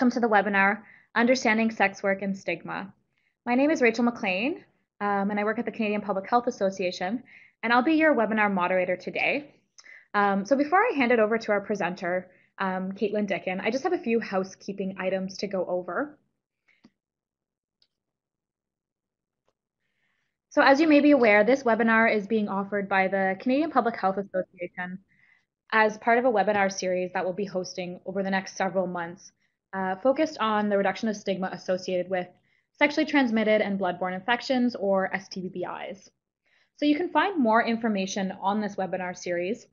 welcome to the webinar, Understanding Sex Work and Stigma. My name is Rachel McLean, and I work at the Canadian Public Health Association, and I'll be your webinar moderator today. So before I hand it over to our presenter, Katelyn Dicken, I just have a few housekeeping items to go over. So as you may be aware, this webinar is being offered by the Canadian Public Health Association as part of a webinar series that we'll be hosting over the next several months, focused on the reduction of stigma associated with sexually transmitted and bloodborne infections, or STIs. So you can find more information on this webinar series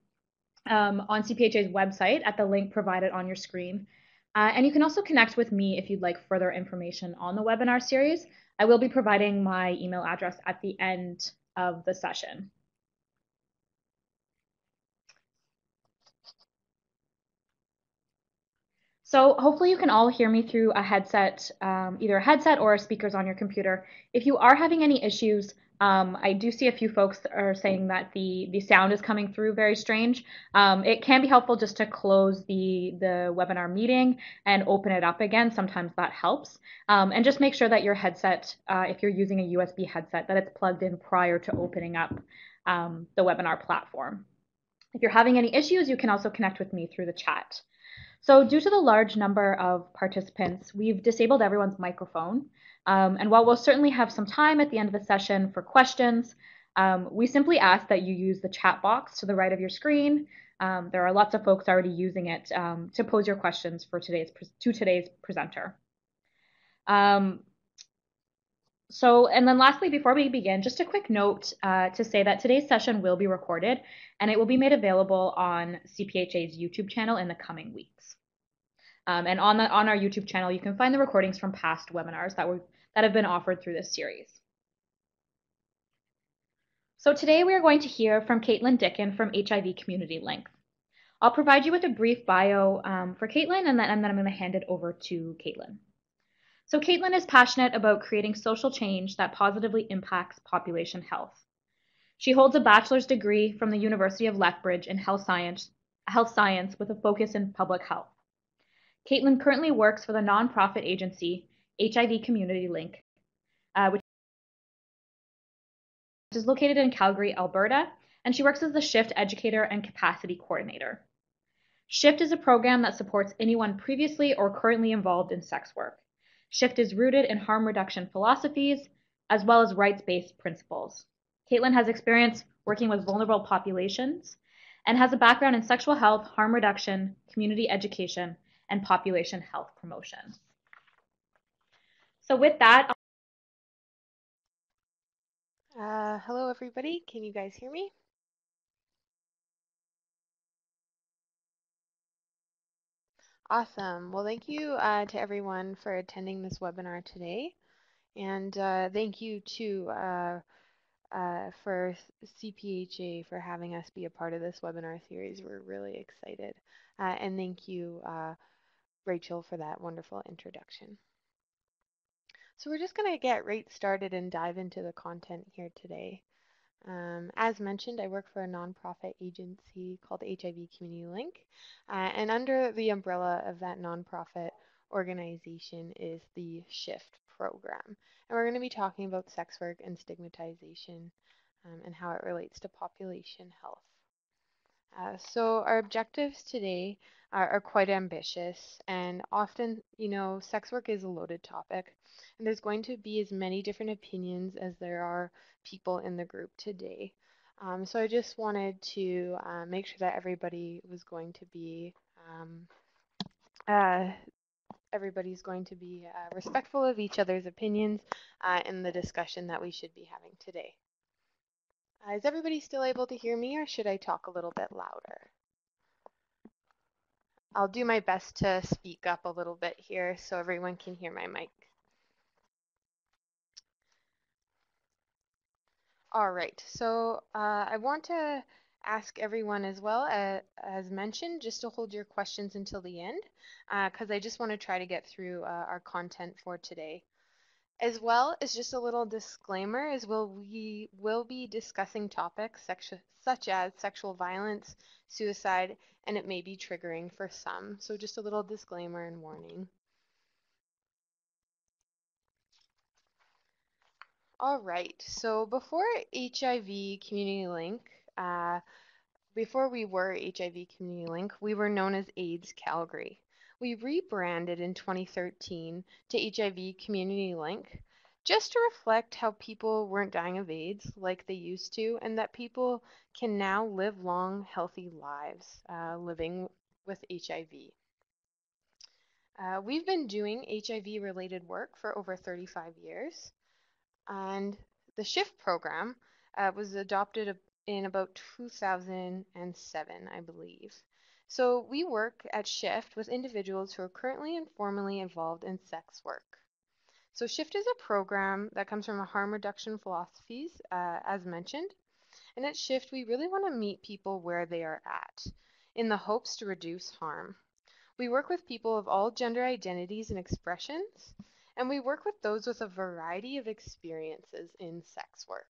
on CPHA's website at the link provided on your screen. And you can also connect with me if you'd like further information on the webinar series. I will be providing my email address at the end of the session. So hopefully you can all hear me through a headset, either a headset or speakers on your computer. If you are having any issues, I do see a few folks are saying that the sound is coming through very strange. It can be helpful just to close the webinar meeting and open it up again. Sometimes that helps. And just make sure that your headset, if you're using a USB headset, that it's plugged in prior to opening up the webinar platform. If you're having any issues, you can also connect with me through the chat. So due to the large number of participants, we've disabled everyone's microphone. And while we'll certainly have some time at the end of the session for questions, we simply ask that you use the chat box to the right of your screen. There are lots of folks already using it to pose your questions for today's presenter. And then lastly, before we begin, just a quick note to say that today's session will be recorded and it will be made available on CPHA's YouTube channel in the coming weeks. And on our YouTube channel, you can find the recordings from past webinars that have been offered through this series. So today we are going to hear from Katelyn Dicken from HIV Community Link. I'll provide you with a brief bio for Katelyn, and then I'm going to hand it over to Katelyn. So Katelyn is passionate about creating social change that positively impacts population health. She holds a bachelor's degree from the University of Lethbridge in health science with a focus in public health. Katelyn currently works for the nonprofit agency HIV Community Link, which is located in Calgary, Alberta, and she works as the SHIFT educator and capacity coordinator. SHIFT is a program that supports anyone previously or currently involved in sex work. SHIFT is rooted in harm reduction philosophies as well as rights-based principles. Katelyn has experience working with vulnerable populations and has a background in sexual health, harm reduction, community education, and population health promotion. So with that, hello everybody, can you guys hear me? Awesome. Well, thank you to everyone for attending this webinar today, and thank you to for CPHA for having us be a part of this webinar series. We're really excited, and thank you Rachel for that wonderful introduction. So we're just going to get right started and dive into the content here today. As mentioned, I work for a nonprofit agency called HIV Community Link, and under the umbrella of that nonprofit organization is the SHIFT program. And we're going to be talking about sex work and stigmatization and how it relates to population health. So our objectives today are quite ambitious, and often, sex work is a loaded topic, and there's going to be as many different opinions as there are people in the group today. So I just wanted to make sure that everybody was going to be respectful of each other's opinions in the discussion that we should be having today. Is everybody still able to hear me, or should I talk a little bit louder? I'll do my best to speak up a little bit here so everyone can hear my mic. All right, so I want to ask everyone as well, as mentioned, just to hold your questions until the end, because I just want to try to get through our content for today. As well as just a little disclaimer, we will be discussing topics such as sexual violence, suicide, and it may be triggering for some. So just a little disclaimer and warning. All right, so before HIV Community Link, uh, before we were HIV Community Link, we were known as AIDS Calgary. We rebranded in 2013 to HIV Community Link just to reflect how people weren't dying of AIDS like they used to, and that people can now live long, healthy lives living with HIV. We've been doing HIV related work for over 35 years. And the SHIFT program was adopted in about 2007, I believe. So we work at SHIFT with individuals who are currently and formerly involved in sex work. So SHIFT is a program that comes from a harm reduction philosophies, as mentioned. And at SHIFT, we really want to meet people where they are at in the hopes to reduce harm. We work with people of all gender identities and expressions, and we work with those with a variety of experiences in sex work.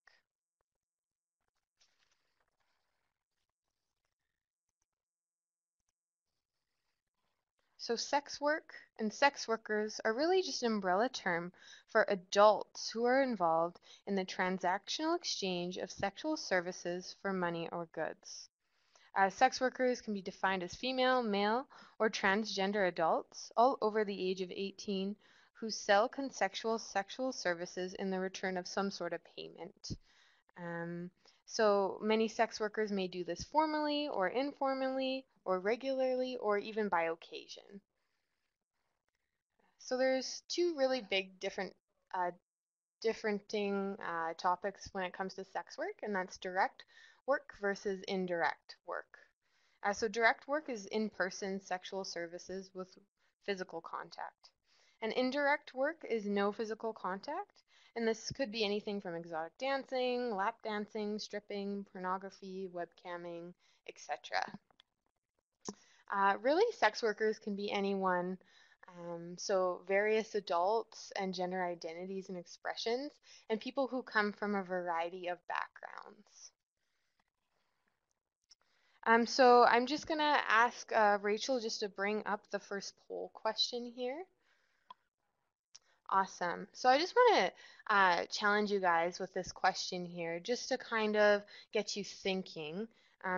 So sex work and sex workers are really just an umbrella term for adults who are involved in the transactional exchange of sexual services for money or goods. Sex workers can be defined as female, male, or transgender adults, all over the age of 18, who sell consensual sexual services in the return of some sort of payment. Um, so many sex workers may do this formally or informally or regularly or even by occasion. So there's two really big uh, differenting topics when it comes to sex work, and that's direct work versus indirect work. So direct work is in-person sexual services with physical contact. And indirect work is no physical contact, and this could be anything from exotic dancing, lap dancing, stripping, pornography, webcamming, etc. Really, sex workers can be anyone. So various adults and gender identities and expressions, and people who come from a variety of backgrounds. So I'm just going to ask Rachel just to bring up the first poll question here. Awesome. So I just want to challenge you guys with this question here, just to kind of get you thinking.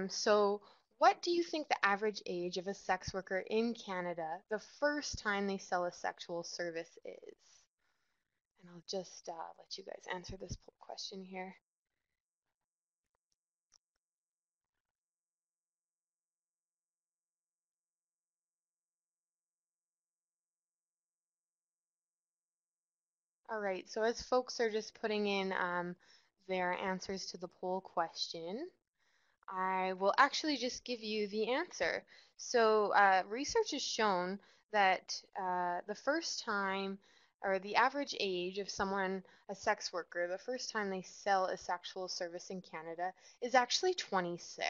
So what do you think the average age of a sex worker in Canada the first time they sell a sexual service is? And I'll just let you guys answer this poll question here. All right, so as folks are just putting in their answers to the poll question, I will actually just give you the answer. So research has shown that the first time, or the average age of someone, a sex worker, the first time they sell a sexual service in Canada is actually 26.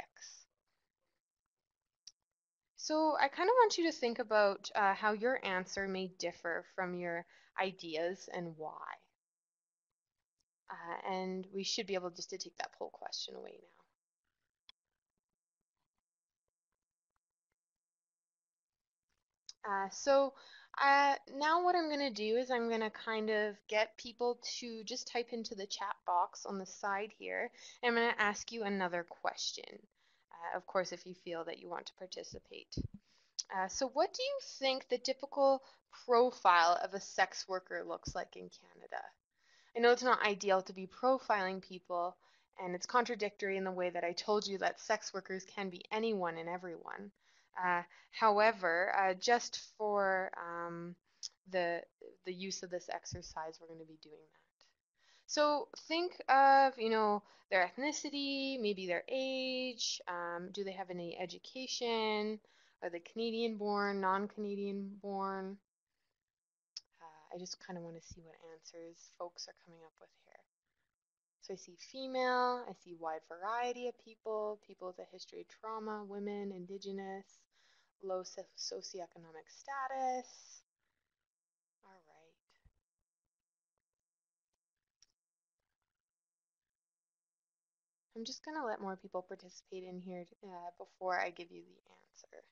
So I kind of want you to think about how your answer may differ from your ideas and why. And we should be able just to take that poll question away now. Now what I'm going to do is I'm going to kind of get people to just type into the chat box on the side here, and I'm going to ask you another question, of course, if you feel that you want to participate. So what do you think the typical profile of a sex worker looks like in Canada? I know it's not ideal to be profiling people, and it's contradictory in the way that I told you that sex workers can be anyone and everyone. However, just for the use of this exercise, we're going to be doing that. So think of, their ethnicity, maybe their age. Do they have any education? Are they Canadian born, non-Canadian born? I just kind of want to see what answers folks are coming up with here. So I see female, I see wide variety of people, people with a history of trauma, women, indigenous, low socioeconomic status. All right. I'm just going to let more people participate in here before I give you the answer.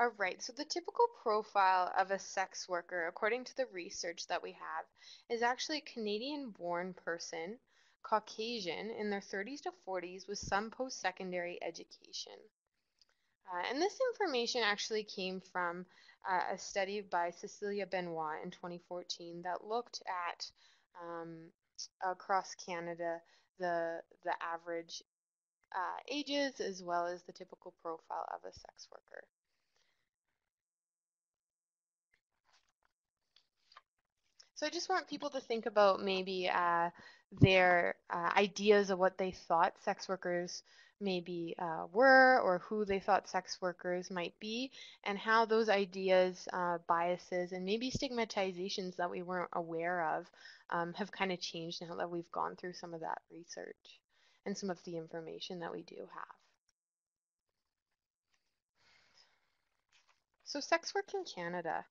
All right, so the typical profile of a sex worker, according to the research that we have, is actually a Canadian-born person, Caucasian, in their 30s to 40s with some post-secondary education. And this information actually came from a study by Cecilia Benoit in 2014 that looked at across Canada the average ages as well as the typical profile of a sex worker. So I just want people to think about maybe their ideas of what they thought sex workers maybe were or who they thought sex workers might be and how those ideas, biases, and maybe stigmatizations that we weren't aware of have kind of changed now that we've gone through some of that research and some of the information that we do have. So sex work in Canada.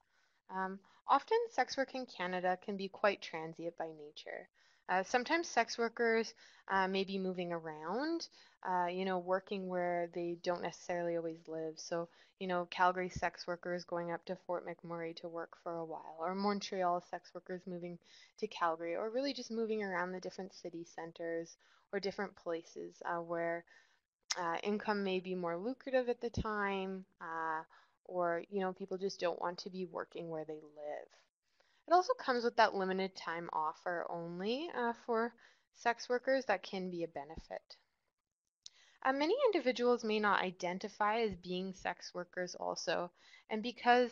Often sex work in Canada can be quite transient by nature. Sometimes sex workers may be moving around, working where they don't necessarily always live. So, Calgary sex workers going up to Fort McMurray to work for a while, or Montreal sex workers moving to Calgary, or really just moving around the different city centers or different places where income may be more lucrative at the time, or people just don't want to be working where they live. It also comes with that limited time offer only for sex workers that can be a benefit. Many individuals may not identify as being sex workers also, and because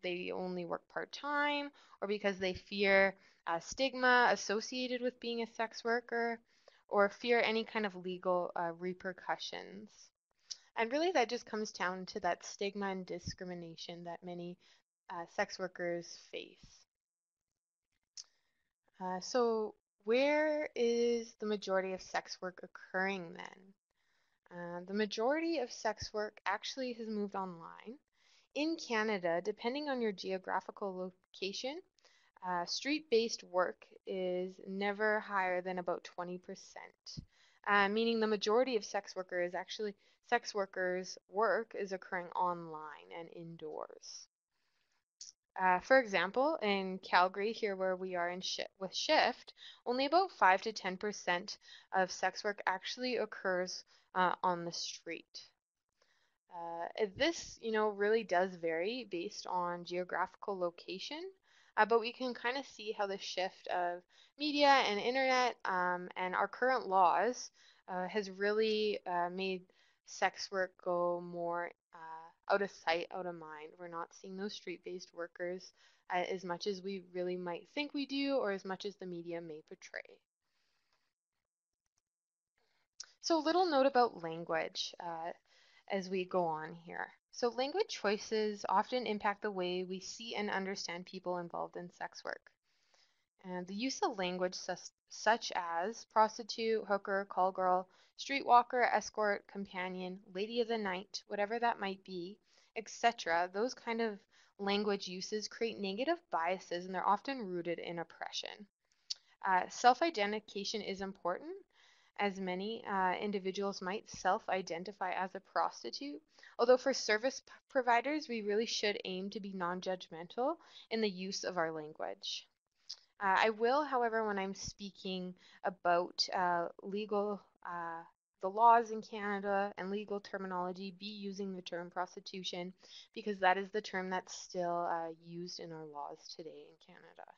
they only work part-time or because they fear stigma associated with being a sex worker or fear any kind of legal repercussions. And really that just comes down to that stigma and discrimination that many sex workers face. So where is the majority of sex work occurring then? The majority of sex work actually has moved online. In Canada, depending on your geographical location, street-based work is never higher than about 20%, meaning the majority of sex workers' work is occurring online and indoors. For example, in Calgary, here where we are with Shift, only about 5 to 10% of sex work actually occurs on the street. This, really does vary based on geographical location, but we can kind of see how the shift of media and internet and our current laws has really made sex work go more out of sight, out of mind. We're not seeing those street-based workers as much as we really might think we do, or as much as the media may portray. So a little note about language as we go on here. So language choices often impact the way we see and understand people involved in sex work. And the use of language such as prostitute, hooker, call girl, streetwalker, escort, companion, lady of the night, whatever that might be, etc., those kind of language uses create negative biases and they're often rooted in oppression. Self-identification is important, as many individuals might self-identify as a prostitute. Although for service providers, we really should aim to be non-judgmental in the use of our language. I will, however, when I'm speaking about the laws in Canada and legal terminology, be using the term prostitution because that is the term that's still used in our laws today in Canada.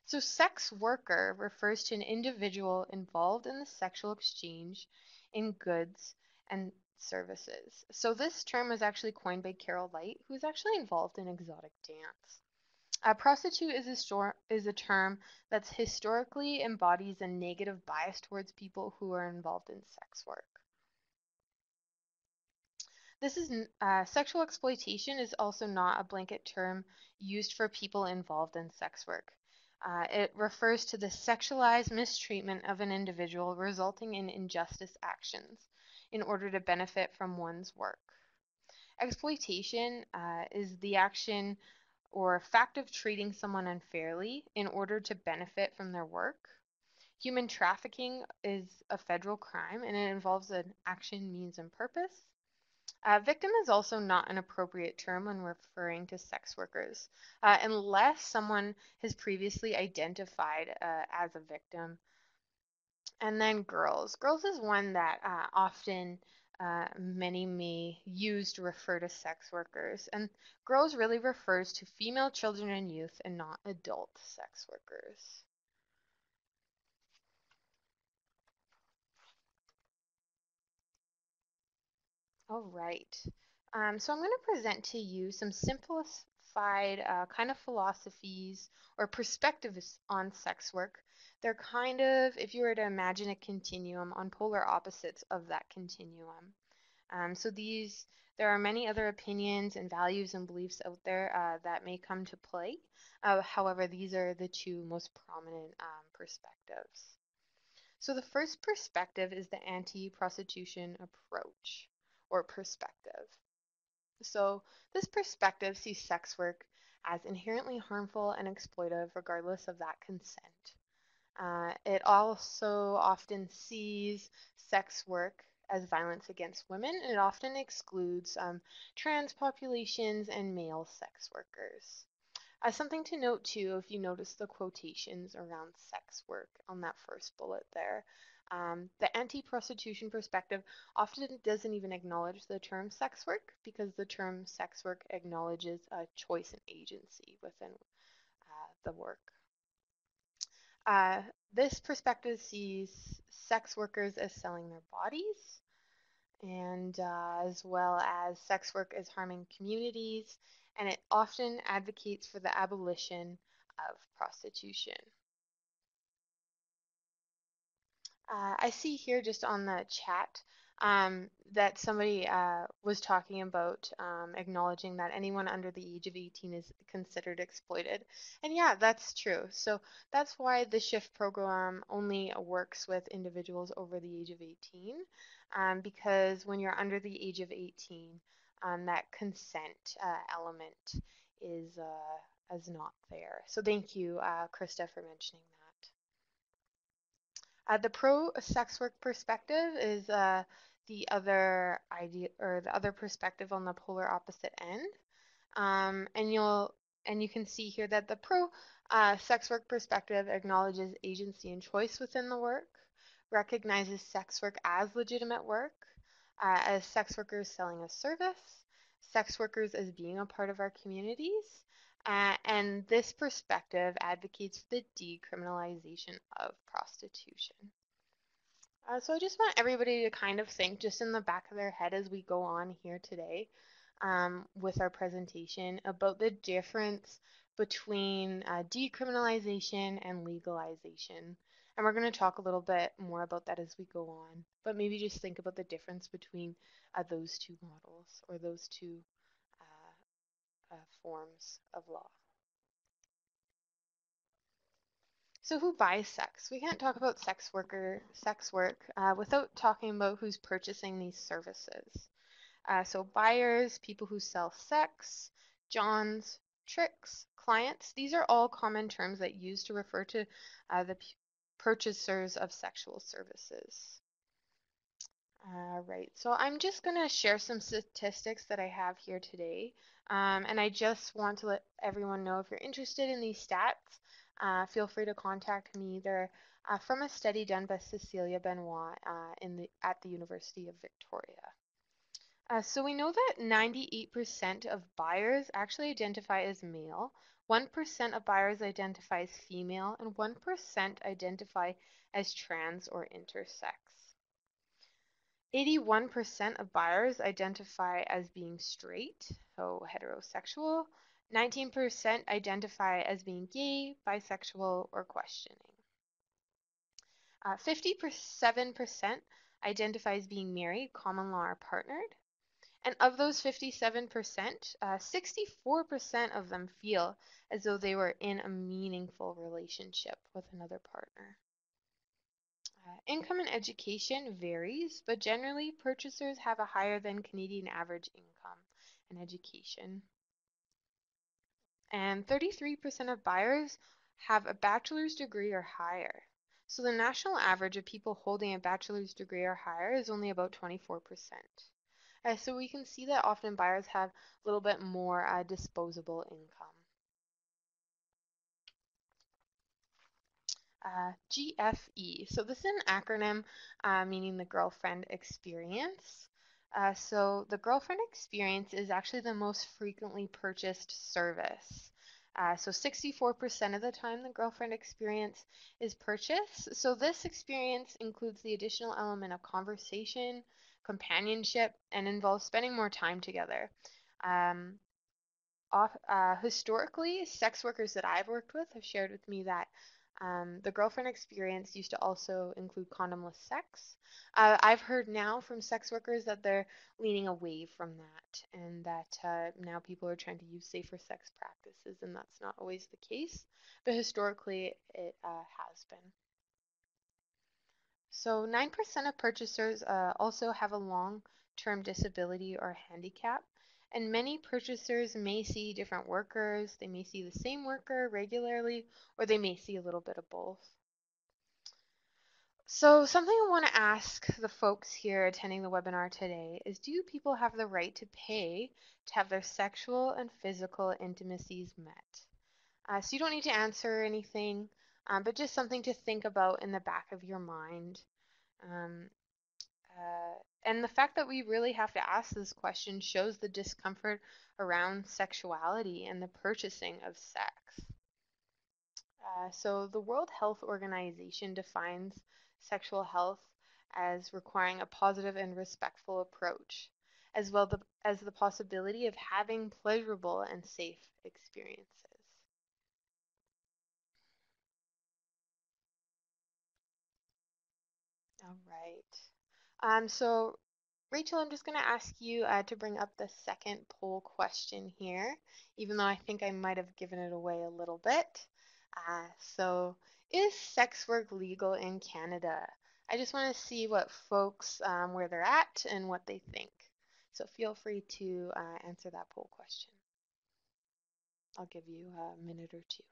So sex worker refers to an individual involved in the sexual exchange in goods and services. So this term was actually coined by Carol Light, who is actually involved in exotic dance. Prostitute is a term that's historically embodies a negative bias towards people who are involved in sex work. Sexual exploitation is also not a blanket term used for people involved in sex work. It refers to the sexualized mistreatment of an individual resulting in injustice actions in order to benefit from one's work. Exploitation is the action or fact of treating someone unfairly in order to benefit from their work. Human trafficking is a federal crime and it involves an action, means, and purpose. Victim is also not an appropriate term when referring to sex workers, unless someone has previously identified as a victim. And then girls. Girls is one that often many may use to refer to sex workers. And girls really refers to female children and youth and not adult sex workers. All right. So I'm going to present to you some simplified kind of philosophies or perspectives on sex work. They're kind of, if you were to imagine a continuum, on polar opposites of that continuum. So there are many other opinions and values and beliefs out there that may come to play. However, these are the two most prominent perspectives. So the first perspective is the anti-prostitution approach or perspective. So this perspective sees sex work as inherently harmful and exploitive regardless of that consent. It also often sees sex work as violence against women, and it often excludes trans populations and male sex workers. Something to note too, if you notice the quotations around sex work on that first bullet there, the anti-prostitution perspective often doesn't even acknowledge the term sex work because the term sex work acknowledges a choice and agency within the work. Uh, this perspective sees sex workers as selling their bodies, and as well as sex work as harming communities, and it often advocates for the abolition of prostitution. I see here just on the chat that somebody was talking about acknowledging that anyone under the age of 18 is considered exploited. And yeah, that's true. So that's why the SHIFT program only works with individuals over the age of 18, because when you're under the age of 18, that consent element is not there. So thank you, Krista, for mentioning that. The pro-sex work perspective is the other idea or the other perspective on the polar opposite end. And you can see here that the pro sex work perspective acknowledges agency and choice within the work, recognizes sex work as legitimate work, as sex workers selling a service, sex workers as being a part of our communities, and this perspective advocates for the decriminalization of prostitution. So I just want everybody to kind of think just in the back of their head as we go on here today with our presentation about the difference between decriminalization and legalization. And we're going to talk a little bit more about that as we go on. But maybe just think about the difference between those two models or those two forms of law. So who buys sex? We can't talk about sex work without talking about who's purchasing these services. So buyers, people who sell sex, johns, tricks, clients, these are all common terms that use to refer to the purchasers of sexual services. Right, so I'm just going to share some statistics that I have here today. And I just want to let everyone know if you're interested in these stats, feel free to contact me. They're from a study done by Cecilia Benoit at the University of Victoria. So we know that 98% of buyers actually identify as male, 1% of buyers identify as female, and 1% identify as trans or intersex. 81% of buyers identify as being straight, so heterosexual. 19% identify as being gay, bisexual, or questioning. 57% identify as being married, common law, or partnered. And of those 57%, 64% of them feel as though they were in a meaningful relationship with another partner. Income and education varies, but generally purchasers have a higher than Canadian average income and education. And 33% of buyers have a bachelor's degree or higher. So the national average of people holding a bachelor's degree or higher is only about 24%. So we can see that often buyers have a little bit more disposable income. GFE. So this is an acronym meaning the girlfriend experience. So the girlfriend experience is actually the most frequently purchased service. So 64% of the time the girlfriend experience is purchased. So this experience includes the additional element of conversation, companionship, and involves spending more time together. Um, Historically, sex workers that I've worked with have shared with me that the girlfriend experience used to also include condomless sex. I've heard now from sex workers that they're leaning away from that and that now people are trying to use safer sex practices, and that's not always the case, but historically it has been. So 9% of purchasers also have a long-term disability or handicap, and many purchasers may see different workers, they may see the same worker regularly, or they may see a little bit of both. So something I want to ask the folks here attending the webinar today is, do people have the right to pay to have their sexual and physical intimacies met? So you don't need to answer anything, but just something to think about in the back of your mind. Um, and the fact that we really have to ask this question shows the discomfort around sexuality and the purchasing of sex. So the World Health Organization defines sexual health as requiring a positive and respectful approach, as well as the possibility of having pleasurable and safe experiences. All right. So Rachel, I'm just going to ask you to bring up the second poll question here, even though I think I might have given it away a little bit. So, is sex work legal in Canada? I just want to see what folks, where they're at and what they think. So feel free to answer that poll question. I'll give you a minute or two.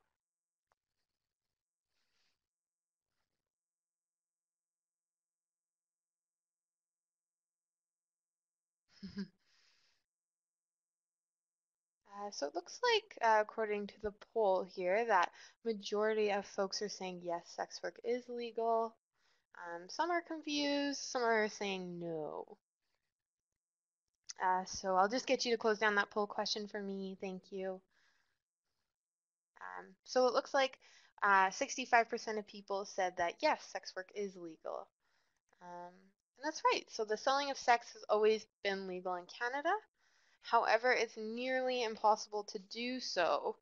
So it looks like, according to the poll here, that majority of folks are saying yes, sex work is legal. Some are confused, some are saying no. So I'll just get you to close down that poll question for me. Thank you. So it looks like 65% of people said that yes, sex work is legal. And that's right. So the selling of sex has always been legal in Canada. However, it's nearly impossible to do so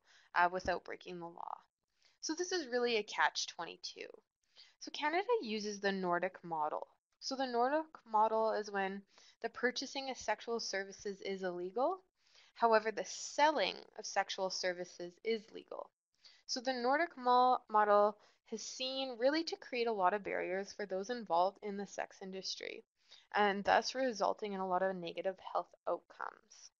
without breaking the law. So this is really a catch-22. So Canada uses the Nordic model. So the Nordic model is when the purchasing of sexual services is illegal. However, the selling of sexual services is legal. So the Nordic model has seen really to create a lot of barriers for those involved in the sex industry, and thus resulting in a lot of negative health outcomes.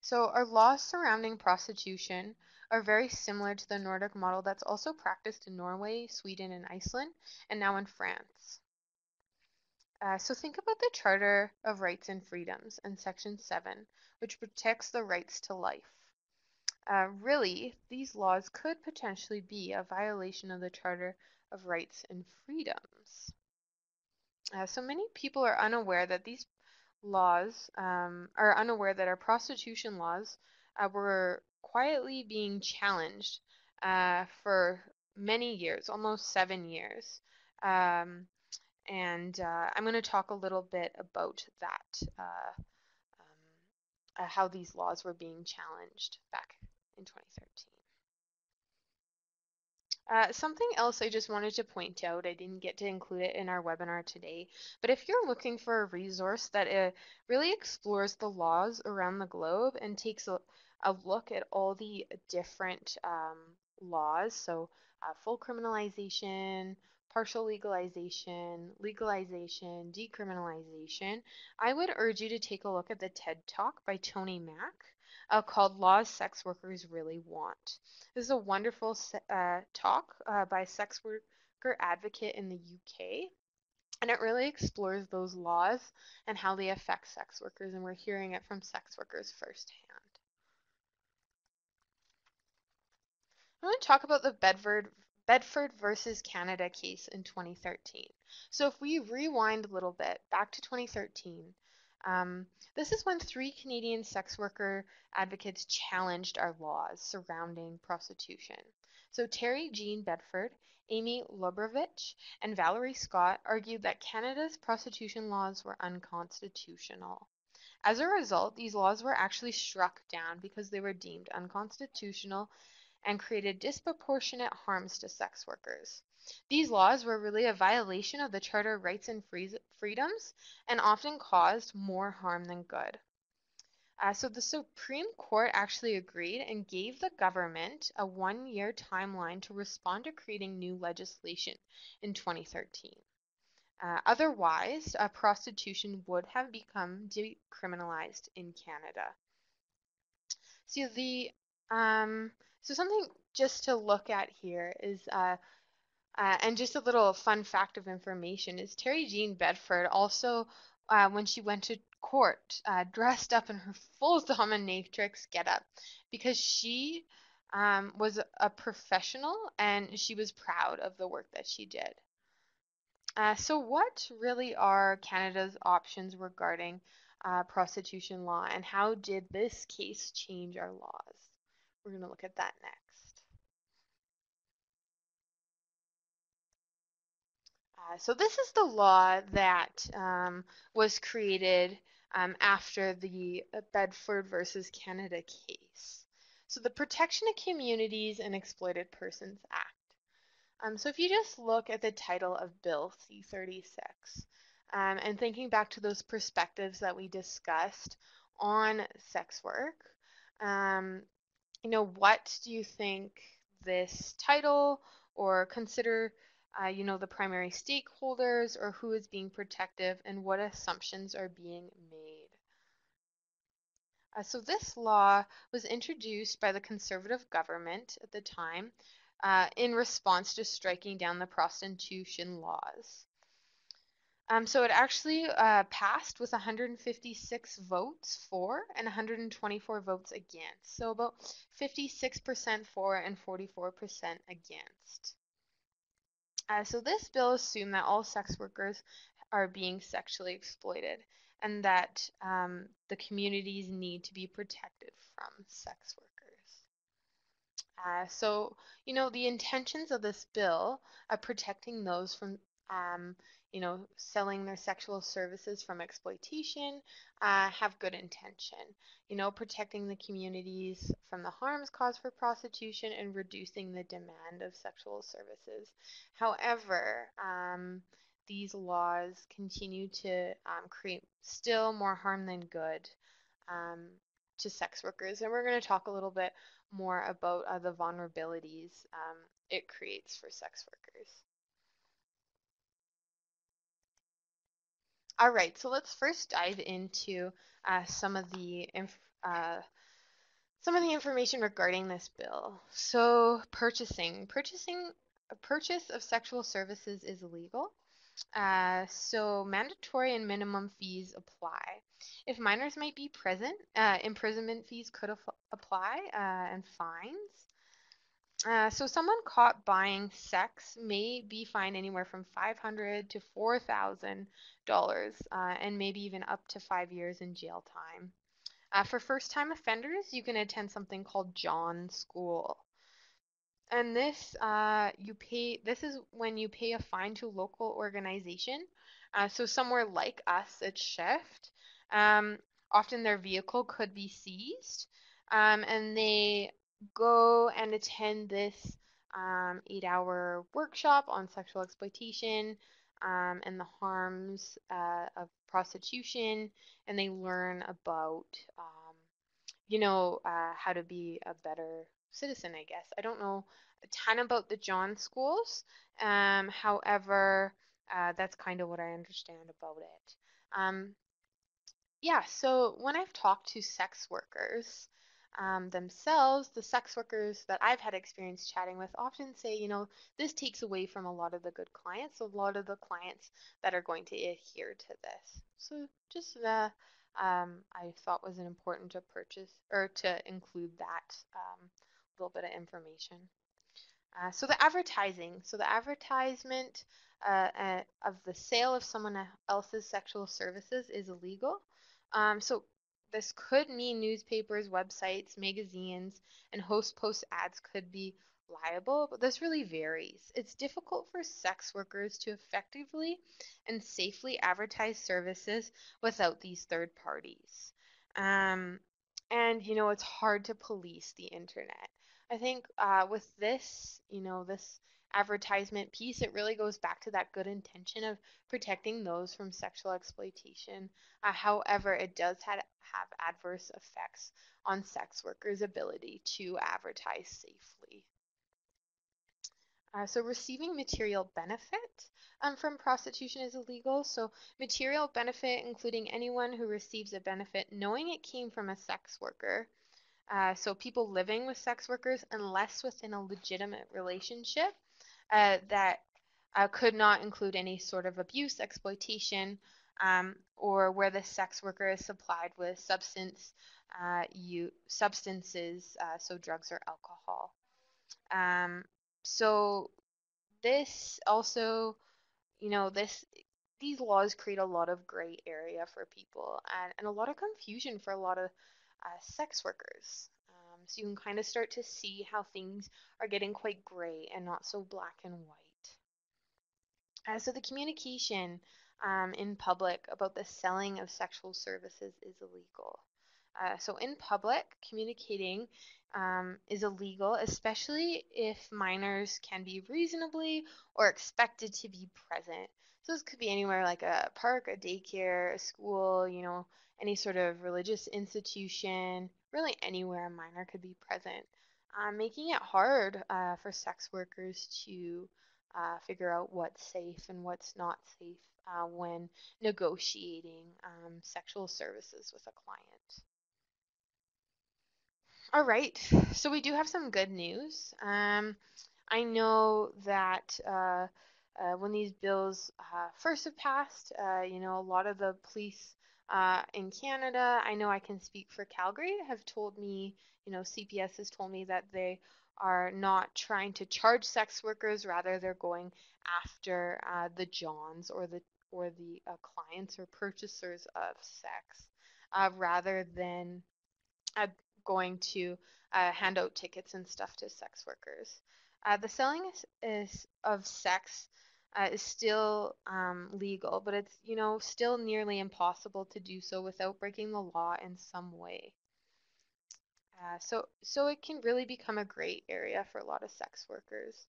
So our laws surrounding prostitution are very similar to the Nordic model that's also practiced in Norway, Sweden, and Iceland, and now in France. So think about the Charter of Rights and Freedoms in Section 7, which protects the rights to life. Really, these laws could potentially be a violation of the Charter of Rights and Freedoms. So many people are unaware that these laws are unaware that our prostitution laws were quietly being challenged for many years, almost 7 years. Um, and I'm going to talk a little bit about that, how these laws were being challenged back in 2013. Something else I just wanted to point out, I didn't get to include it in our webinar today, but if you're looking for a resource that really explores the laws around the globe and takes a look at all the different laws, so full criminalization, partial legalization, legalization, decriminalization, I would urge you to take a look at the TED Talk by Tony Mack called Laws Sex Workers Really Want. This is a wonderful talk by a sex worker advocate in the UK. And it really explores those laws and how they affect sex workers, and we're hearing it from sex workers firsthand. I want to talk about the Bedford versus Canada case in 2013. So if we rewind a little bit back to 2013, um, this is when 3 Canadian sex worker advocates challenged our laws surrounding prostitution. So Terry Jean Bedford, Amy Lobrovich, and Valerie Scott argued that Canada's prostitution laws were unconstitutional. As a result, these laws were actually struck down because they were deemed unconstitutional and created disproportionate harms to sex workers. These laws were really a violation of the Charter rights and freedoms and often caused more harm than good. So the Supreme Court actually agreed and gave the government a 1-year timeline to respond to creating new legislation in 2013. Otherwise, prostitution would have become decriminalized in Canada. So the um, so something just to look at here is and just a little fun fact of information is Terry Jean Bedford also when she went to court dressed up in her full dominatrix getup because she was a professional and she was proud of the work that she did. So what really are Canada's options regarding prostitution law, and how did this case change our laws? We're going to look at that next. So this is the law that was created after the Bedford versus Canada case. So the Protection of Communities and Exploited Persons Act. So if you just look at the title of Bill C-36, and thinking back to those perspectives that we discussed on sex work, um, what do you think this title or consider, the primary stakeholders or who is being protective and what assumptions are being made? So this law was introduced by the Conservative government at the time in response to striking down the prostitution laws. So it actually passed with 156 votes for and 124 votes against. So about 56% for and 44% against. So this bill assumed that all sex workers are being sexually exploited and that the communities need to be protected from sex workers. So, the intentions of this bill are protecting those from, selling their sexual services from exploitation, have good intention. Protecting the communities from the harms caused for prostitution and reducing the demand of sexual services. However, these laws continue to create still more harm than good um, to sex workers. And we're going to talk a little bit more about the vulnerabilities it creates for sex workers. All right, so let's first dive into some of the information regarding this bill. So a purchase of sexual services is illegal. So mandatory and minimum fees apply. If minors might be present, imprisonment fees could apply and fines. So someone caught buying sex may be fined anywhere from $500 to $4,000 and maybe even up to 5 years in jail time. For first-time offenders, you can attend something called John School. And this is when you pay a fine to a local organization. So somewhere like us at Shift, often their vehicle could be seized, and they go and attend this 8-hour workshop on sexual exploitation and the harms of prostitution, and they learn about how to be a better citizen, I guess. I don't know a ton about the John schools. However, that's kind of what I understand about it. Yeah, so when I've talked to sex workers, themselves, the sex workers that I've had experience chatting with often say, this takes away from a lot of the good clients, a lot of the clients that are going to adhere to this. So just I thought was an important to purchase or to include that little bit of information. So the advertising, so the advertisement of the sale of someone else's sexual services is illegal. So this could mean newspapers, websites, magazines, and host post ads could be liable, but this really varies. It's difficult for sex workers to effectively and safely advertise services without these third parties. Um, and it's hard to police the internet. I think with this, this advertisement piece, it really goes back to that good intention of protecting those from sexual exploitation. However, it does have adverse effects on sex workers' ability to advertise safely. So receiving material benefit from prostitution is illegal. So material benefit, including anyone who receives a benefit knowing it came from a sex worker. So people living with sex workers, unless within a legitimate relationship that could not include any sort of abuse, exploitation, or where the sex worker is supplied with substances, so drugs or alcohol. So this also, these laws create a lot of gray area for people and a lot of confusion for a lot of sex workers. So you can kind of start to see how things are getting quite gray and not so black and white. So the communication in public about the selling of sexual services is illegal. So in public, communicating is illegal, especially if minors can be reasonably or expected to be present. So this could be anywhere like a park, a daycare, a school, any sort of religious institution, really anywhere a minor could be present, making it hard for sex workers to figure out what's safe and what's not safe when negotiating sexual services with a client. All right, so we do have some good news. I know that when these bills first have passed, a lot of the police in Canada, I know I can speak for Calgary, have told me, CPS has told me that they are not trying to charge sex workers, rather they're going after the Johns or the clients or purchasers of sex, rather than uh, going to hand out tickets and stuff to sex workers. The selling is of sex is still legal, but it's still nearly impossible to do so without breaking the law in some way. So it can really become a gray area for a lot of sex workers.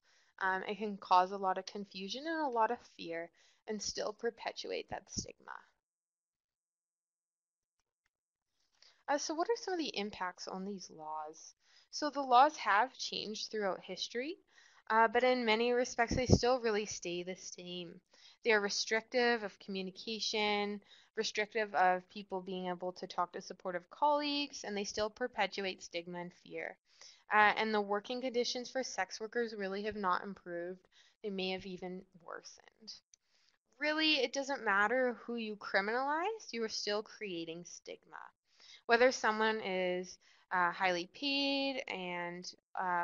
It can cause a lot of confusion and a lot of fear and still perpetuate that stigma. So what are some of the impacts on these laws? So the laws have changed throughout history, but in many respects they still really stay the same. They are restrictive of communication, restrictive of people being able to talk to supportive colleagues, and they still perpetuate stigma and fear. And the working conditions for sex workers really have not improved. They may have even worsened. Really, it doesn't matter who you criminalize, you are still creating stigma. Whether someone is highly paid and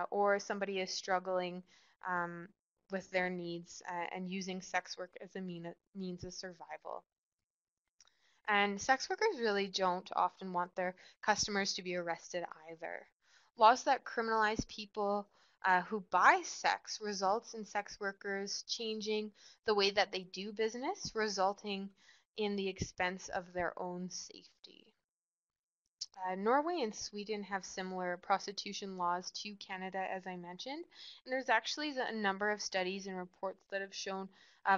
or somebody is struggling um, with their needs and using sex work as a means of survival. And sex workers really don't often want their customers to be arrested either. Laws that criminalize people who buy sex results in sex workers changing the way that they do business, resulting in the expense of their own safety. Norway and Sweden have similar prostitution laws to Canada, as I mentioned. And there's actually a number of studies and reports that have shown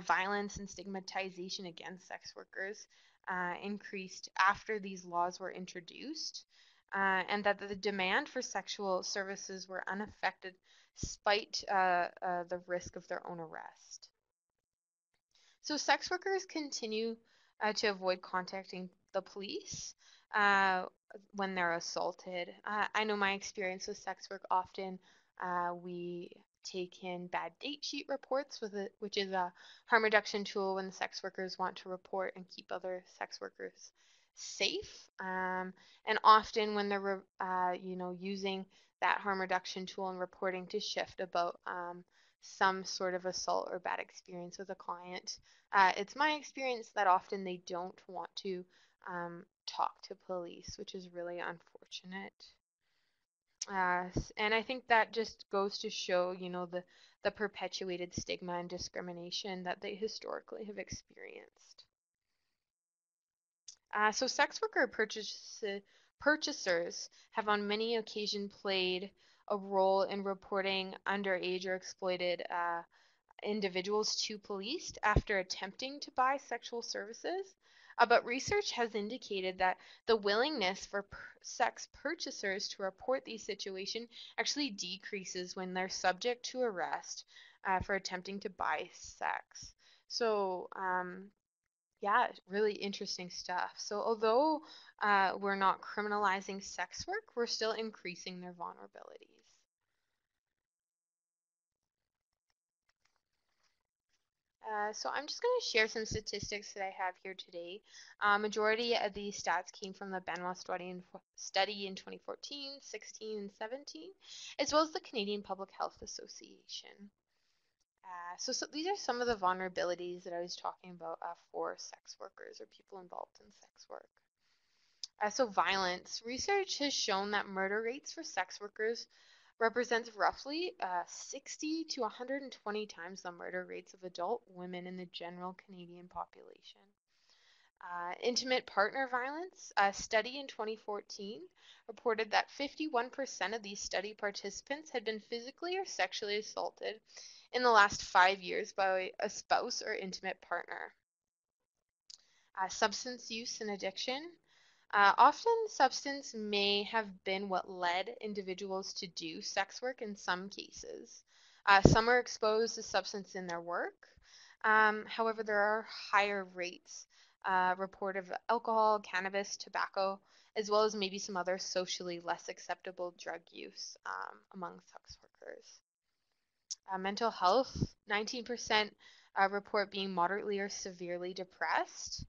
violence and stigmatization against sex workers increased after these laws were introduced, and that the demand for sexual services were unaffected despite the risk of their own arrest. So sex workers continue to avoid contacting the police. Uh, when they're assaulted. I know my experience with sex work often we take in bad date sheet reports which is a harm reduction tool when the sex workers want to report and keep other sex workers safe. And often when they're using that harm reduction tool and reporting to shift about some sort of assault or bad experience with a client, it's my experience that often they don't want to talk to police, which is really unfortunate. And I think that just goes to show, the perpetuated stigma and discrimination that they historically have experienced. So sex worker purchasers have on many occasions played a role in reporting underage or exploited individuals to police after attempting to buy sexual services. But research has indicated that the willingness for sex purchasers to report these situations actually decreases when they're subject to arrest for attempting to buy sex. So, yeah, really interesting stuff. So, although we're not criminalizing sex work, we're still increasing their vulnerabilities. So I'm just going to share some statistics that I have here today. Majority of these stats came from the Benoit study in 2014, 16, and 17, as well as the Canadian Public Health Association. So these are some of the vulnerabilities that I was talking about for sex workers or people involved in sex work. So violence. Research has shown that murder rates for sex workers represents roughly 60 to 120 times the murder rates of adult women in the general Canadian population. Intimate partner violence. A study in 2014 reported that 51% of these study participants had been physically or sexually assaulted in the last 5 years by a spouse or intimate partner. Substance use and addiction. Often, substance may have been what led individuals to do sex work in some cases. Some are exposed to substance in their work. However, there are higher rates reported of alcohol, cannabis, tobacco, as well as maybe some other socially less acceptable drug use among sex workers. Mental health, 19% report being moderately or severely depressed.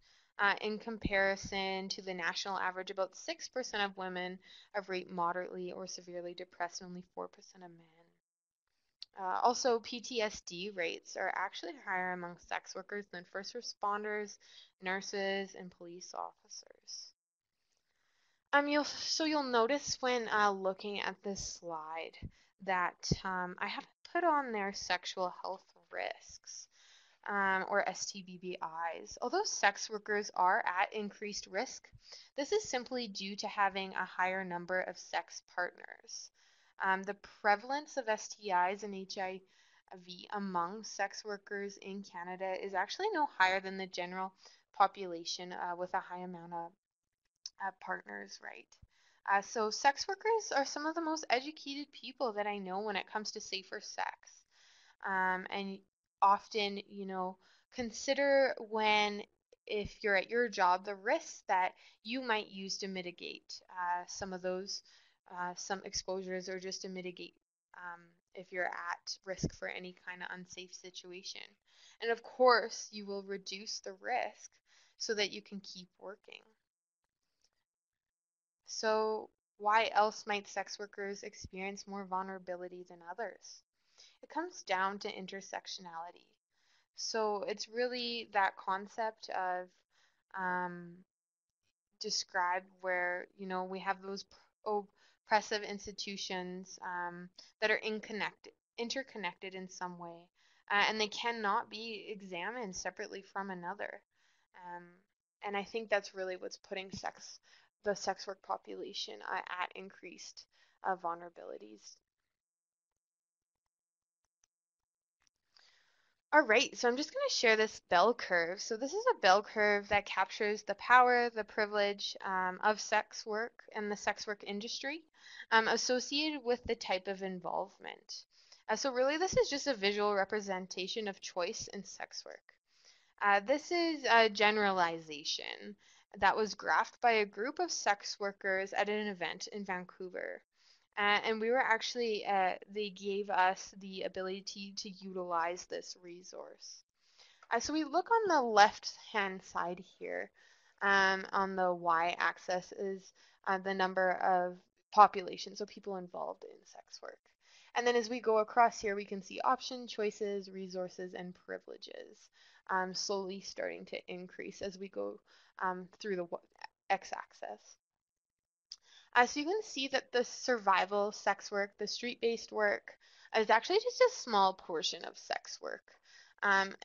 In comparison to the national average, about 6% of women are rated moderately or severely depressed, and only 4% of men. Also, PTSD rates are actually higher among sex workers than first responders, nurses, and police officers. You'll notice when looking at this slide that I haven't put on there sexual health risks or STBBIs. Although sex workers are at increased risk, this is simply due to having a higher number of sex partners. The prevalence of STIs and HIV among sex workers in Canada is actually no higher than the general population with a high amount of partners, right? So sex workers are some of the most educated people that I know when it comes to safer sex. And often, consider if you're at your job, the risks that you might use to mitigate some of those, some exposures, or just to mitigate if you're at risk for any kind of unsafe situation. And of course, you will reduce the risk so that you can keep working. So, why else might sex workers experience more vulnerability than others? It comes down to intersectionality. So, it's really that concept of described where, we have those oppressive institutions that are interconnected in some way, and they cannot be examined separately from another. Um, and I think that's really what's putting the sex work population at increased vulnerabilities. All right, so I'm just going to share this bell curve. So this is a bell curve that captures the power, the privilege of sex work and the sex work industry associated with the type of involvement. So really this is just a visual representation of choice in sex work. This is a generalization. that was graphed by a group of sex workers at an event in Vancouver. And we were actually, they gave us the ability to utilize this resource. So we look on the left-hand side here. On the y-axis is the number of population, so people involved in sex work. And then as we go across here, we can see option, choices, resources, and privileges slowly starting to increase as we go through the x-axis. So you can see that the survival sex work, the street-based work, is actually just a small portion of sex work.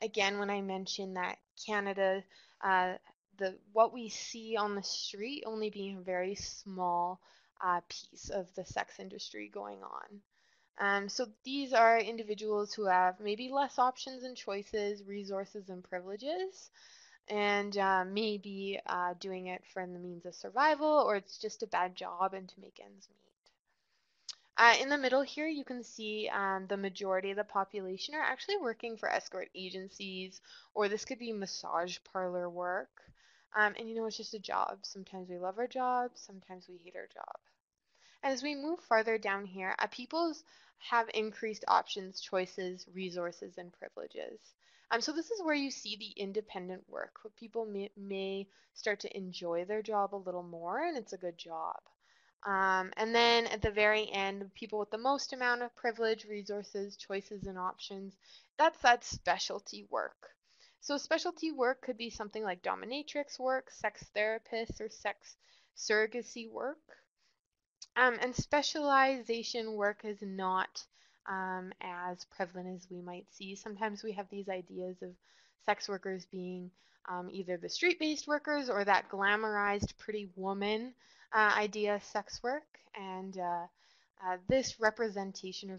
Again, when I mentioned that Canada, what we see on the street only being a very small piece of the sex industry going on. So these are individuals who have maybe less options and choices, resources and privileges, and maybe doing it for the means of survival, or it's just a bad job and to make ends meet. In the middle here, you can see the majority of the population are actually working for escort agencies, or this could be massage parlor work. And you know, it's just a job. Sometimes we love our job, sometimes we hate our job. As we move farther down here, peoples have increased options, choices, resources, and privileges. So this is where you see the independent work, where people may start to enjoy their job a little more, and it's a good job. And then at the very end, people with the most amount of privilege, resources, choices, and options, that's that specialty work. So specialty work could be something like dominatrix work, sex therapists, or sex surrogacy work. And specialization work is not as prevalent as we might see. Sometimes we have these ideas of sex workers being either the street-based workers or that glamorized pretty woman idea of sex work. And this representation or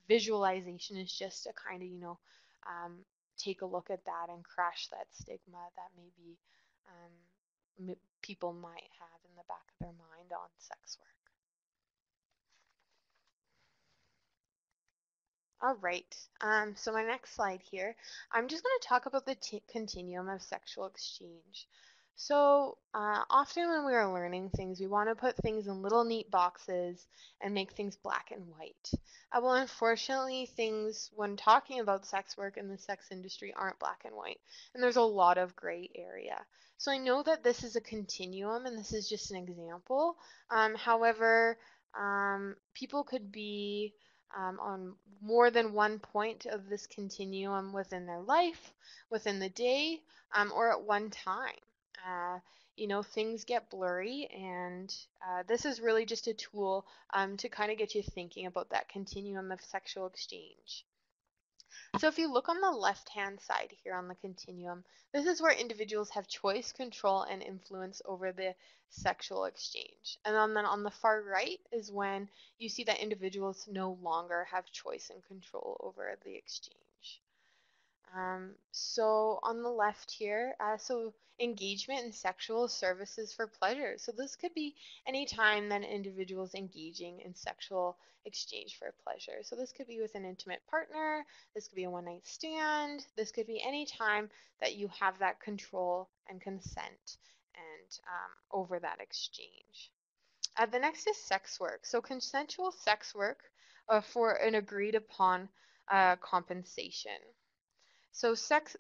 visualization is just a kind of, take a look at that and crash that stigma that maybe people might have in the back of their mind on sex work. All right, so my next slide here, I'm just going to talk about the continuum of sexual exchange. So often when we are learning things, we want to put things in little neat boxes and make things black and white. Well, unfortunately, things when talking about sex work in the sex industry aren't black and white, and there's a lot of gray area. So I know that this is a continuum, and this is just an example. However, people could be on more than one point of this continuum within their life, within the day, or at one time. Uh, things get blurry, and this is really just a tool to kind of get you thinking about that continuum of sexual exchange. So if you look on the left-hand side here on the continuum, this is where individuals have choice, control, and influence over the sexual exchange. And then on the far right is when you see that individuals no longer have choice and control over the exchange. So on the left here, so engagement in sexual services for pleasure. So this could be any time that an individual is engaging in sexual exchange for pleasure. So this could be with an intimate partner, this could be a one-night stand, this could be any time that you have that control and consent and over that exchange. The next is sex work. So consensual sex work for an agreed upon compensation. So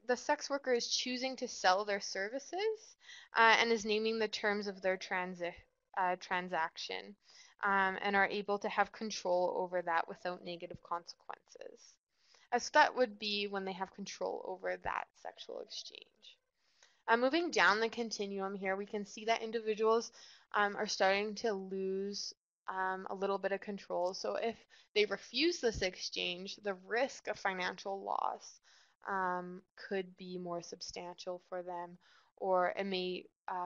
the sex worker is choosing to sell their services and is naming the terms of their transaction and are able to have control over that without negative consequences. So that would be when they have control over that sexual exchange. Moving down the continuum here, we can see that individuals are starting to lose a little bit of control. So if they refuse this exchange, the risk of financial loss could be more substantial for them, or it may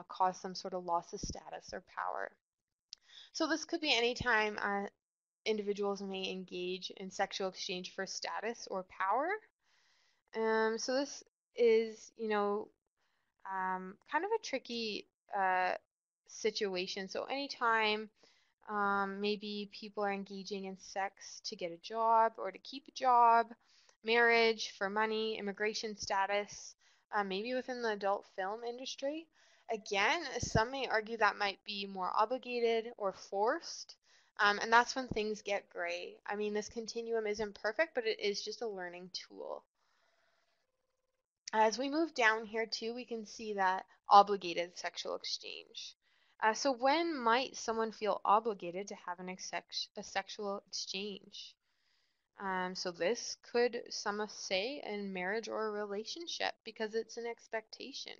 cause some sort of loss of status or power. So this could be any time individuals may engage in sexual exchange for status or power. So this is, kind of a tricky situation. So anytime maybe people are engaging in sex to get a job or to keep a job, marriage for money, immigration status, maybe within the adult film industry. Again, some may argue that might be more obligated or forced, and that's when things get gray. I mean, this continuum isn't perfect, but it is just a learning tool. As we move down here too, we can see that obligated sexual exchange. So when might someone feel obligated to have a sexual exchange? So this could, some say, in marriage or a relationship because it's an expectation.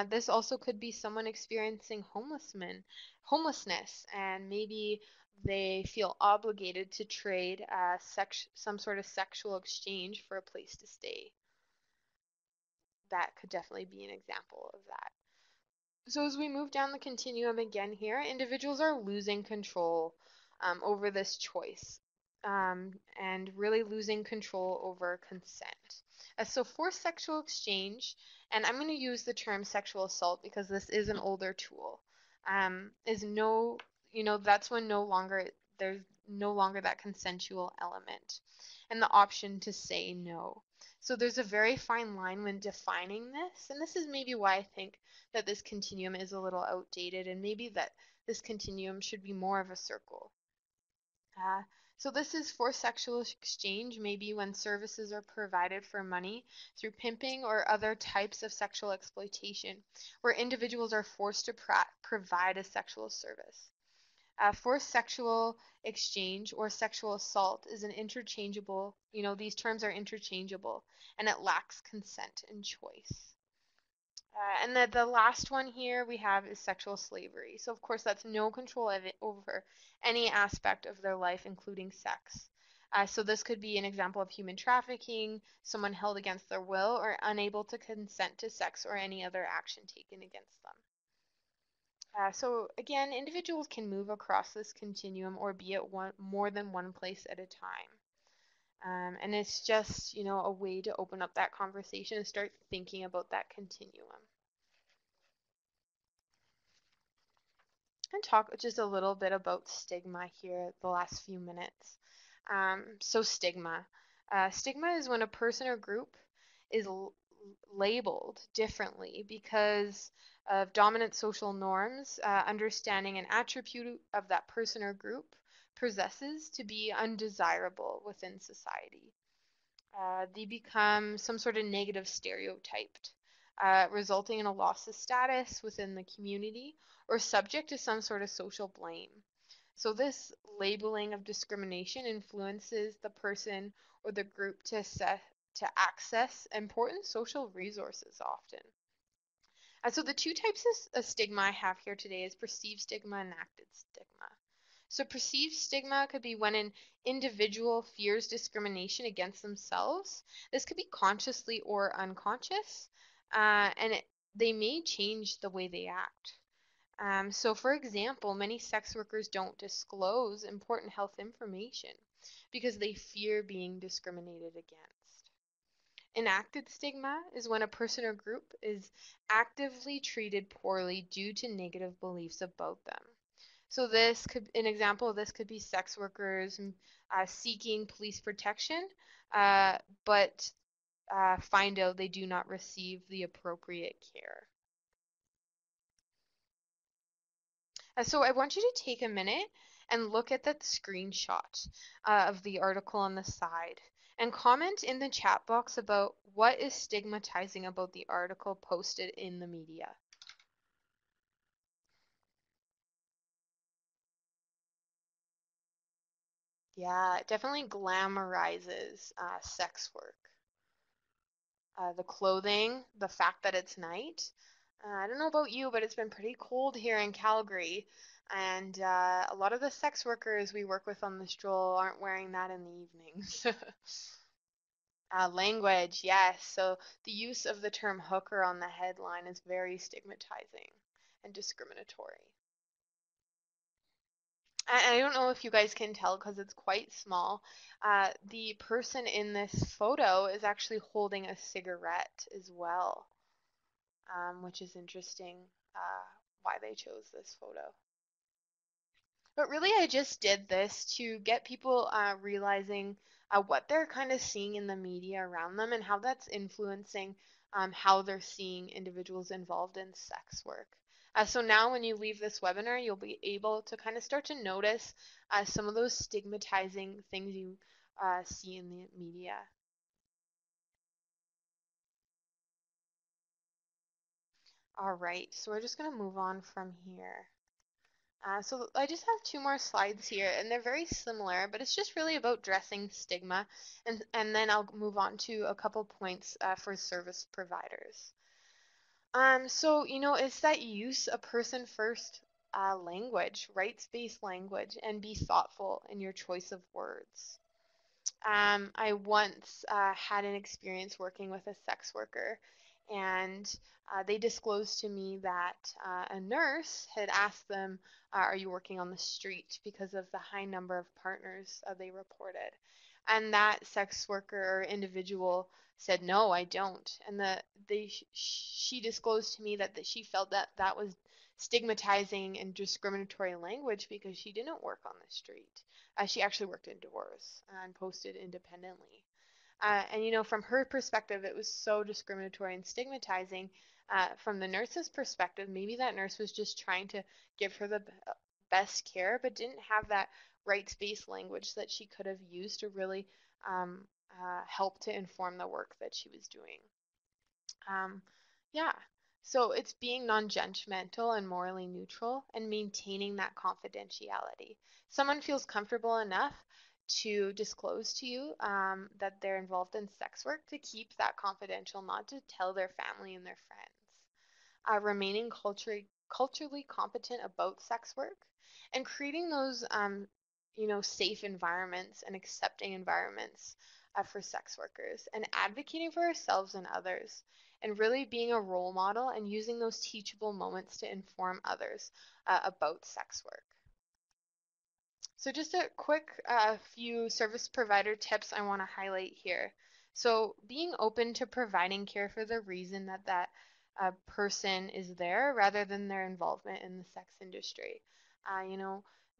This also could be someone experiencing homelessness, and maybe they feel obligated to trade some sort of sexual exchange for a place to stay. That could definitely be an example of that. So as we move down the continuum again here, individuals are losing control over this choice and really losing control over consent. So forced sexual exchange, and I'm going to use the term sexual assault because this is an older tool, is that's when there's no longer that consensual element and the option to say no. So there's a very fine line when defining this, and this is maybe why I think that this continuum is a little outdated, and maybe that this continuum should be more of a circle. So this is for sexual exchange, maybe when services are provided for money through pimping or other types of sexual exploitation, where individuals are forced to provide a sexual service. Forced sexual exchange or sexual assault is an interchangeable, these terms are interchangeable, and it lacks consent and choice. And the last one here we have is sexual slavery. So of course that's no control over any aspect of their life, including sex. So this could be an example of human trafficking, someone held against their will or unable to consent to sex or any other action taken against them. So again, individuals can move across this continuum or be at more than one place at a time. And it's just, a way to open up that conversation and start thinking about that continuum. And talk just a little bit about stigma here the last few minutes. So stigma. Stigma is when a person or group is labeled differently because of dominant social norms, understanding an attribute of that person or group possesses to be undesirable within society. They become some sort of negative stereotyped, resulting in a loss of status within the community or subject to some sort of social blame. So this labeling of discrimination influences the person or the group to access important social resources often. So the two types of stigma I have here today is perceived stigma and acted stigma. So perceived stigma could be when an individual fears discrimination against themselves. This could be consciously or unconscious, and they may change the way they act. So for example, many sex workers don't disclose important health information because they fear being discriminated against. Enacted stigma is when a person or group is actively treated poorly due to negative beliefs about them. So an example of this could be sex workers seeking police protection, but find out they do not receive the appropriate care. So I want you to take a minute and look at that screenshot of the article on the side and comment in the chat box about what is stigmatizing about the article posted in the media. Yeah, it definitely glamorizes sex work. The clothing, the fact that it's night. I don't know about you, but it's been pretty cold here in Calgary, and a lot of the sex workers we work with on the stroll aren't wearing that in the evenings. Language, yes. So the use of the term hooker on the headline is very stigmatizing and discriminatory. I don't know if you guys can tell because it's quite small. The person in this photo is actually holding a cigarette as well, which is interesting why they chose this photo. But really, I just did this to get people realizing what they're kind of seeing in the media around them and how that's influencing how they're seeing individuals involved in sex work. So now when you leave this webinar, you'll be able to kind of start to notice some of those stigmatizing things you see in the media. All right, so we're just going to move on from here. So I just have two more slides here, and they're very similar, but it's just really about dressing stigma, and then I'll move on to a couple points for service providers. So, it's that use a person-first language, rights-based language, and be thoughtful in your choice of words. I once had an experience working with a sex worker, and they disclosed to me that a nurse had asked them, are you working on the street, because of the high number of partners they reported. And that sex worker or individual said, no, I don't. And she disclosed to me that she felt that that was stigmatizing and discriminatory language because she didn't work on the street. She actually worked indoors and posted independently. And from her perspective, it was so discriminatory and stigmatizing. From the nurse's perspective, maybe that nurse was just trying to give her the best care, but didn't have that rights-based language that she could have used to really help to inform the work that she was doing. Yeah, so it's being non-judgmental and morally neutral and maintaining that confidentiality. Someone feels comfortable enough to disclose to you that they're involved in sex work to keep that confidential, not to tell their family and their friends. Remaining culturally competent about sex work and creating those safe environments and accepting environments for sex workers, and advocating for ourselves and others, and really being a role model and using those teachable moments to inform others about sex work. So just a quick few service provider tips I want to highlight here. So being open to providing care for the reason that person is there rather than their involvement in the sex industry.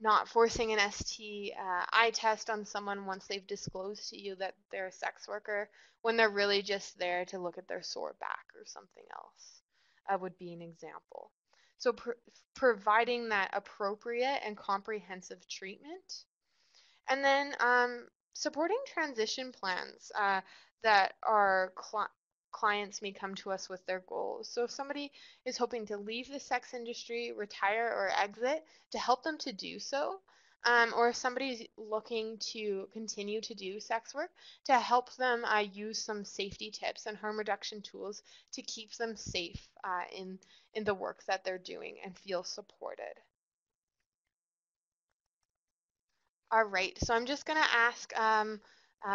Not forcing an STI test on someone once they've disclosed to you that they're a sex worker when they're really just there to look at their sore back or something else would be an example. So providing that appropriate and comprehensive treatment. And then supporting transition plans that our clients may come to us with their goals. So if somebody is hoping to leave the sex industry, retire, or exit, to help them to do so, or if somebody is looking to continue to do sex work, to help them use some safety tips and harm reduction tools to keep them safe in the work that they're doing and feel supported. All right, so I'm just going to ask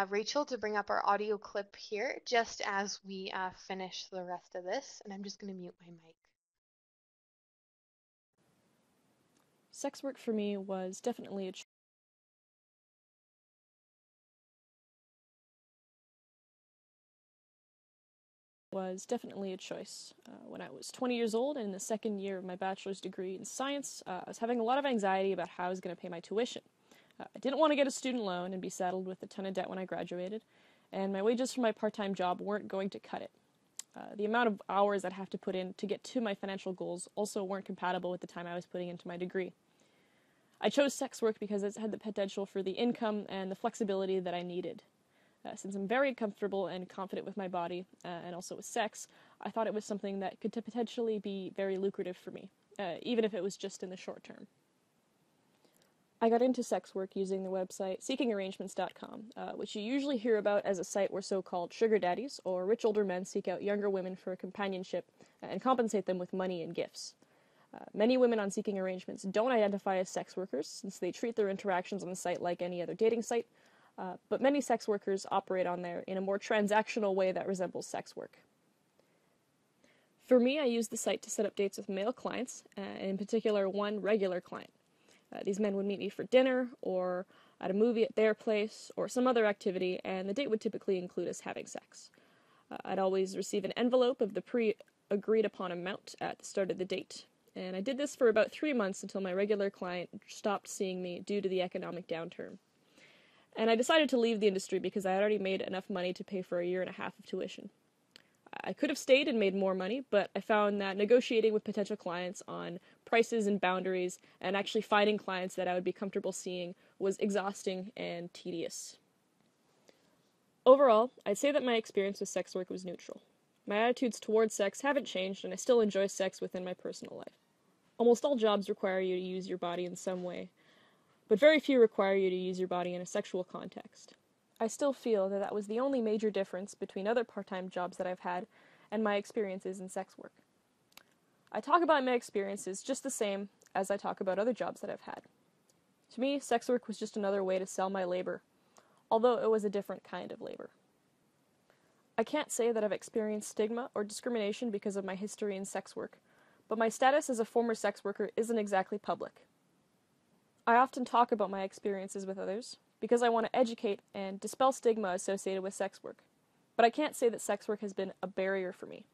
Rachel to bring up our audio clip here just as we finish the rest of this, and I'm just going to mute my mic. Sex work for me was definitely a choice. When I was 20 years old and in the second year of my bachelor's degree in science, I was having a lot of anxiety about how I was going to pay my tuition. I didn't want to get a student loan and be saddled with a ton of debt when I graduated, and my wages from my part-time job weren't going to cut it. The amount of hours I'd have to put in to get to my financial goals also weren't compatible with the time I was putting into my degree. I chose sex work because it had the potential for the income and the flexibility that I needed. Since I'm very comfortable and confident with my body and also with sex, I thought it was something that could potentially be very lucrative for me, even if it was just in the short term. I got into sex work using the website seekingarrangements.com, which you usually hear about as a site where so-called sugar daddies or rich older men seek out younger women for companionship and compensate them with money and gifts. Many women on Seeking Arrangements don't identify as sex workers, since they treat their interactions on the site like any other dating site, but many sex workers operate on there in a more transactional way that resembles sex work. For me, I used the site to set up dates with male clients, and in particular one regular client. These men would meet me for dinner, or at a movie at their place, or some other activity, and the date would typically include us having sex. I'd always receive an envelope of the pre-agreed upon amount at the start of the date. And I did this for about 3 months until my regular client stopped seeing me due to the economic downturn. And I decided to leave the industry because I had already made enough money to pay for a year and a half of tuition. I could have stayed and made more money, but I found that negotiating with potential clients on prices and boundaries and actually finding clients that I would be comfortable seeing was exhausting and tedious. Overall, I'd say that my experience with sex work was neutral. My attitudes towards sex haven't changed, and I still enjoy sex within my personal life. Almost all jobs require you to use your body in some way, but very few require you to use your body in a sexual context. I still feel that that was the only major difference between other part-time jobs that I've had and my experiences in sex work. I talk about my experiences just the same as I talk about other jobs that I've had. To me, sex work was just another way to sell my labor, although it was a different kind of labor. I can't say that I've experienced stigma or discrimination because of my history in sex work, but my status as a former sex worker isn't exactly public. I often talk about my experiences with others because I want to educate and dispel stigma associated with sex work, but I can't say that sex work has been a barrier for me.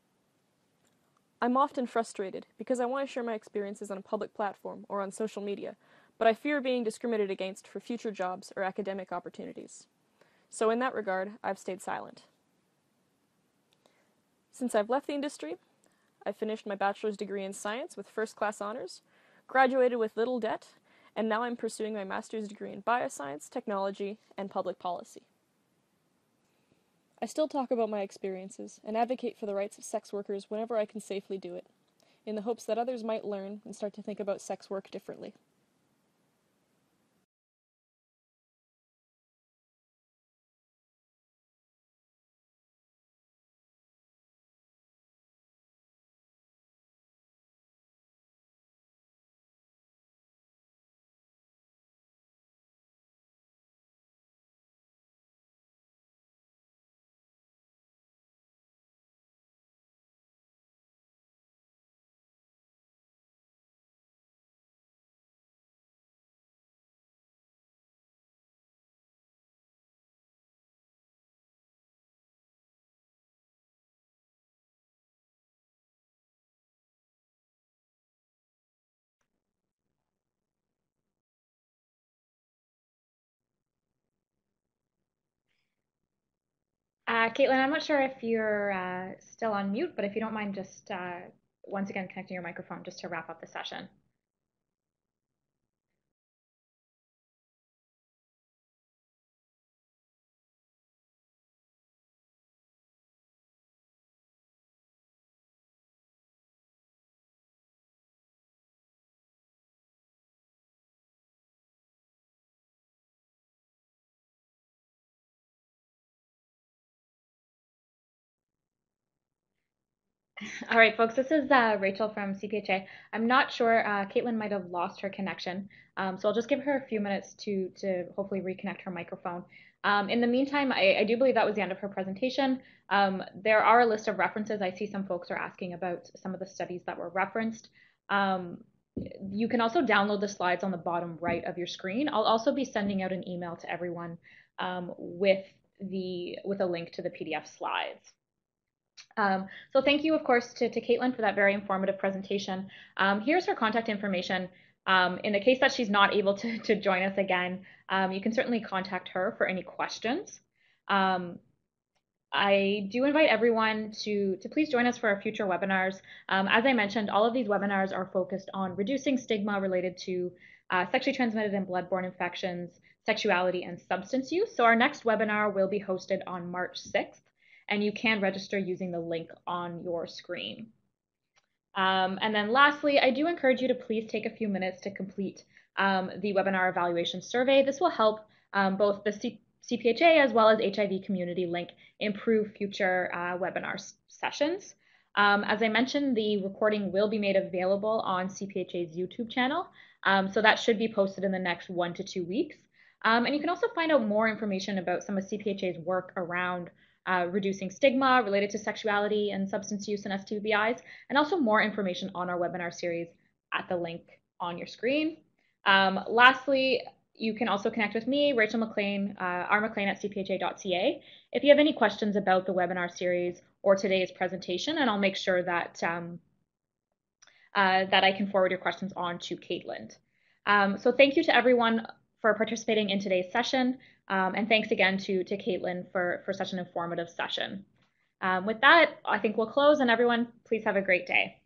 I'm often frustrated because I want to share my experiences on a public platform or on social media, but I fear being discriminated against for future jobs or academic opportunities. So in that regard, I've stayed silent. Since I've left the industry, I finished my bachelor's degree in science with first-class honors, graduated with little debt, and now I'm pursuing my master's degree in bioscience, technology, and public policy. I still talk about my experiences and advocate for the rights of sex workers whenever I can safely do it, in the hopes that others might learn and start to think about sex work differently. Katelyn, I'm not sure if you're still on mute, but if you don't mind just once again connecting your microphone just to wrap up the session. All right, folks, this is Rachel from CPHA. I'm not sure, Katelyn might have lost her connection, so I'll just give her a few minutes to hopefully reconnect her microphone. In the meantime, I do believe that was the end of her presentation. There are a list of references. I see some folks are asking about some of the studies that were referenced. You can also download the slides on the bottom right of your screen. I'll also be sending out an email to everyone with a link to the PDF slides. So thank you, of course, to Katelyn for that very informative presentation. Here's her contact information. In the case that she's not able to join us again, you can certainly contact her for any questions. I do invite everyone to please join us for our future webinars. As I mentioned, all of these webinars are focused on reducing stigma related to sexually transmitted and bloodborne infections, sexuality, and substance use. So our next webinar will be hosted on March 6th. And you can register using the link on your screen. And then lastly, I do encourage you to please take a few minutes to complete the webinar evaluation survey. This will help both the CPHA as well as HIV Community Link improve future webinar sessions. As I mentioned, the recording will be made available on CPHA's YouTube channel, so that should be posted in the next 1 to 2 weeks. And you can also find out more information about some of CPHA's work around reducing stigma related to sexuality and substance use and STIs, and also more information on our webinar series at the link on your screen. Lastly, you can also connect with me, Rachel McLean, rmclean at cpha.ca, if you have any questions about the webinar series or today's presentation, and I'll make sure that that I can forward your questions on to Katelyn. So thank you to everyone for participating in today's session, and thanks again to Katelyn for such an informative session. With that, I think we'll close, and everyone, please have a great day.